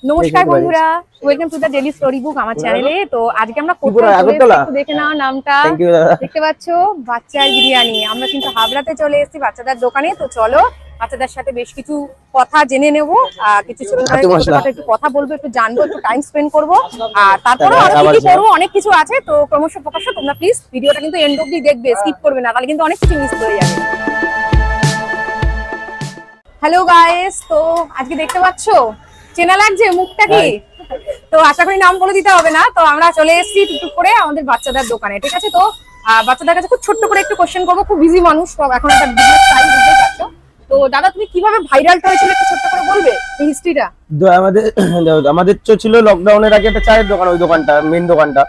নমস্কার বন্ধুরা, welcome to the daily story book আমার চ্যানেলে। তো আজকে আমরা দেখে নাও নামটা দেখতে পাচ্ছ, বাচ্চার বিরিয়ানি। আমরা কিন্তু হাবড়াতে চলে এসেছি বাচ্চাদের দোকানে। তো চলো বাচ্চাদের সাথে বেশ কিছু কথা জেনে নেবো, কিছু একটু কথা বলবো, একটু জানবো, একটু টাইম স্পেন্ড করবো। আর তারপরে আরো কি করবো, অনেক কিছু আছে। তো ক্রমশ প্রকাশ্য তোমরা প্লিজ ভিডিওটা কিন্তু এন্ড অবধি দেখবে, স্কিপ করবে না, তাহলে কিন্তু অনেক কিছু মিস হয়ে যাবে। হ্যালো গাইস, তো আজকে দেখতে পাচ্ছ চেনা লাগছে মুখটা কি? তো আশা করি নাম বলে দিতে হবে না। তো আমরা চলে এসেছি টুকটুক করে আমাদের বাচ্চাদের দোকানে, ঠিক আছে? তো বাচ্চাদের কাছে খুব ছোট্ট করে একটু কোশ্চেন করবো। খুব বিজি মানুষ, এখন একটা বিজনেস টাইম, বুঝতেই পারছো। তো দাদা, তুমি কিভাবে ভাইরালটা হয়েছিল একটু ছোট্ট করে বলবে এই হিস্ট্রিটা? আমাদের ছিল লকডাউনের আগে একটা চায়ের দোকান, ওই দোকানটা মেইন দোকানটা।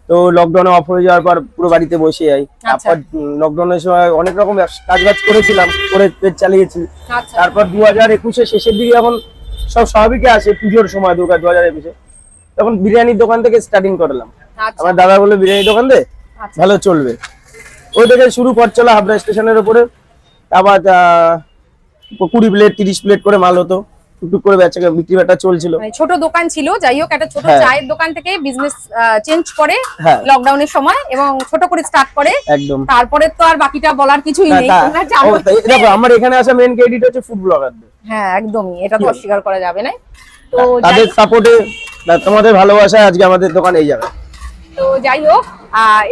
তো লকডাউনে অফ হয়ে যাওয়ার পর পুরো বাড়িতে বসে যাই। তারপর লকডাউনের সময় অনেক রকম কাজ করেছিলাম, করে পেট চালিয়েছি। তারপর 2021 শেষের দিকে এখন সব স্বাভাবিক আসে, পুজোর সময় 2021 তখন বিরিয়ানির দোকান থেকে স্টার্টিং করলাম। আমার দাদা বলে বিরিয়ানি দোকান দে, ভালো চলবে। ওই থেকে শুরু করছিল হাবড়া স্টেশনের উপরে। আবার 20 প্লেট 30 প্লেট করে মাল হতো, টুকটুক করে বেচা বিক্রি বাটা চলছিল। ছোট দোকান ছিল, যাই হোক একটা ছোট চায়ের দোকান থেকে বিজনেস চেঞ্জ করে লকডাউনের সময় এবং ছোট করে স্টার্ট করে। একদম। তারপরে তো আর বাকিটা বলার কিছুই নেই, তোমরা জানো। দেখো আমার এখানে আসা মেইন ক্রেডিট হচ্ছে ফুড ব্লগারদের। হ্যাঁ একদমই, এটা তো অস্বীকার করা যাবে না। তো তাদের সাপোর্টে, তোমাদের ভালোবাসায় আজকে আমাদের দোকান এই যাবে। তো যাই হোক,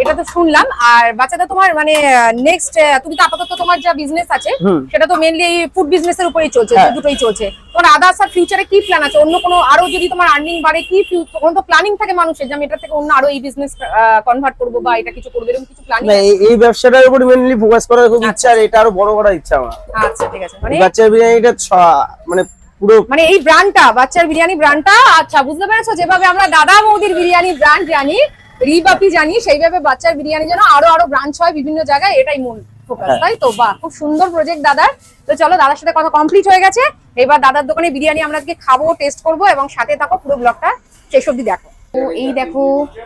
এটা তো শুনলাম। আর বাচ্চাটা তোমার মানে নেক্সট, তুমি তো আপাতত তোমার যা বিজনেস আছে সেটা তো মেইনলি এই ফুড বিজনেসের উপরেই চলছে, দুটোই চলছে। তোমার আদার্স আর ফিউচারে কি প্ল্যান আছে? অন্য কোনো আরো যদি তোমার আর্নিং বাড়ে, কি কোনো তো প্ল্যানিং থাকে মানুষের যে আমি এটা থেকে অন্য আরো এই বিজনেস কনভার্ট করব বা এটা কিছু করব, এরকম কিছু প্ল্যানিং? না, এই ব্যবসাটার উপর মেইনলি ফোকাস করার খুব ইচ্ছা, আর এটা আরো বড় করার ইচ্ছা আমার। আচ্ছা ঠিক আছে। মানে বাচ্চার বিরিয়ানিটা মানে পুরো মানে এই ব্র্যান্ডটা, বাচ্চার বিরিয়ানি ব্র্যান্ডটা, আচ্ছা বুঝতে পেরেছো? যেভাবে আমরা দাদা বৌদির বিরিয়ানি ব্র্যান্ড জানি, রিবাপি জানি, সেইভাবে বাচ্চার বিরিয়ানি যেন আরো ব্রাঞ্চ হয় বিভিন্ন জায়গায়, এটাই মূল ফোকাস, তাই তো? বাহ, খুব সুন্দর প্রজেক্ট দাদার। তো চলো, দাদার সাথে কথা কমপ্লিট হয়ে গেছে। এবার দাদার দোকানে বিরিয়ানি আমরা আজকে খাবো, টেস্ট করবো, এবং সাথে থাকো, পুরো ব্লগটা শেষ অবধি দেখো। তো এই দেখো,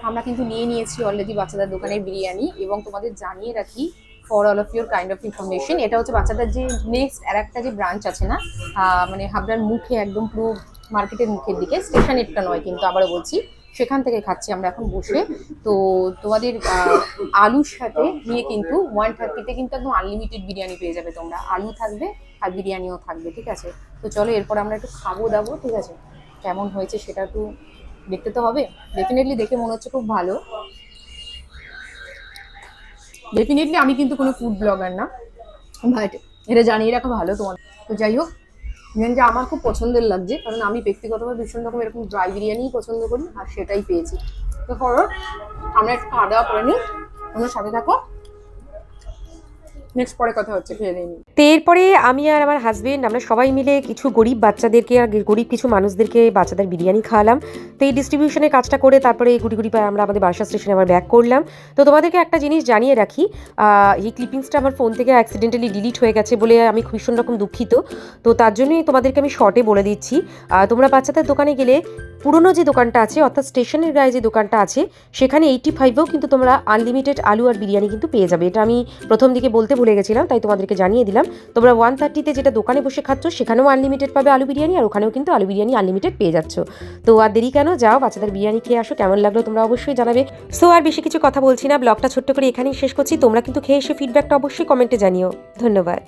আমরা কিন্তু নিয়ে নিয়েছি অলরেডি বাচ্চাদের দোকানের বিরিয়ানি, এবং তোমাদের জানিয়ে রাখি for all of your kind of information, এটা হচ্ছে বাচ্চাদের যে নেক্সট আর একটা যে ব্রাঞ্চ আছে না, মানে হাবড়ার মুখে, একদম পুরো মার্কেটের মুখের দিকে, স্টেশনেরটা নয় কিন্তু, আবারও বলছি, সেখান থেকে খাচ্ছি আমরা এখন বসে। তো তোমাদের আলুর সাথে নিয়ে কিন্তু 130-তে কিন্তু একদম আনলিমিটেড বিরিয়ানি পেয়ে যাবে তোমরা। আলু থাকবে আর বিরিয়ানিও থাকবে, ঠিক আছে? তো চলো এরপর আমরা একটু খাবো দাবো, ঠিক আছে? কেমন হয়েছে সেটা একটু দেখতে তো হবে। ডেফিনেটলি দেখে মনে হচ্ছে খুব ভালো। ডেফিনেটলি আমি কিন্তু কোনো ফুড ব্লগার না, বাট এটা জানিয়ে রাখা ভালো তোমার। তো যাই হোক, বিরিয়ানিটা আমার খুব পছন্দের লাগছে, কারণ আমি ব্যক্তিগতভাবে ভীষণ রকম এরকম ড্রাই বিরিয়ানিই পছন্দ করি, আর সেটাই পেয়েছি। তো ধরো আমরা একটু খাওয়া দাওয়া করে নিই, তোমরা সাথে থাকো, নেক্সট পরে কথা হচ্ছে, খেয়ে নিই। তো এরপরে আমি আর আমার হাজবেন্ড আমরা সবাই মিলে কিছু গরিব বাচ্চাদেরকে আর গরিব কিছু মানুষদেরকে বাচ্চাদের বিরিয়ানি খাওয়ালাম। তো এই ডিস্ট্রিবিউশনের কাজটা করে তারপরে এই গুটি পায়ে আমরা আমাদের বাসা স্টেশনে আবার ব্যাক করলাম। তো তোমাদেরকে একটা জিনিস জানিয়ে রাখি, এই ক্লিপিংসটা আমার ফোন থেকে অ্যাক্সিডেন্টালি ডিলিট হয়ে গেছে বলে আমি ভীষণ রকম দুঃখিত। তো তার জন্যই তোমাদেরকে আমি শর্টে বলে দিচ্ছি, তোমরা বাচ্চাদের দোকানে গেলে পুরনো যে দোকানটা আছে, অর্থাৎ স্টেশনের গায়ে যে দোকানটা আছে, সেখানে 85-এও কিন্তু তোমরা আনলিমিটেড আলু আর বিরিয়ানি কিন্তু পেয়ে যাবে। এটা আমি প্রথম দিকে বলতে ভুলে গেছিলাম, তাই তোমাদেরকে জানিয়ে দিলাম। তোমরা 130-তে যেটা দোকানে বসে খাচ্ছ, সেখানেও আনলিমিটেড পাবে আলু বিরিয়ানি, আর ওখানেও কিন্তু আলু বিরিয়ানি আনলিমিটেড পেয়ে যাচ্ছ। তো আর দেরি কেন, যাও বাচ্চাদের বিরিয়ানি খেয়ে আসো। কেমন লাগলো তোমরা অবশ্যই জানাবে। সো আর বেশি কিছু কথা বলছি না, ব্লগটা ছোট্ট করে এখানেই শেষ করছি। তোমরা কিন্তু খেয়ে এসে ফিডব্যাকটা অবশ্যই কমেন্টে জানিও। ধন্যবাদ।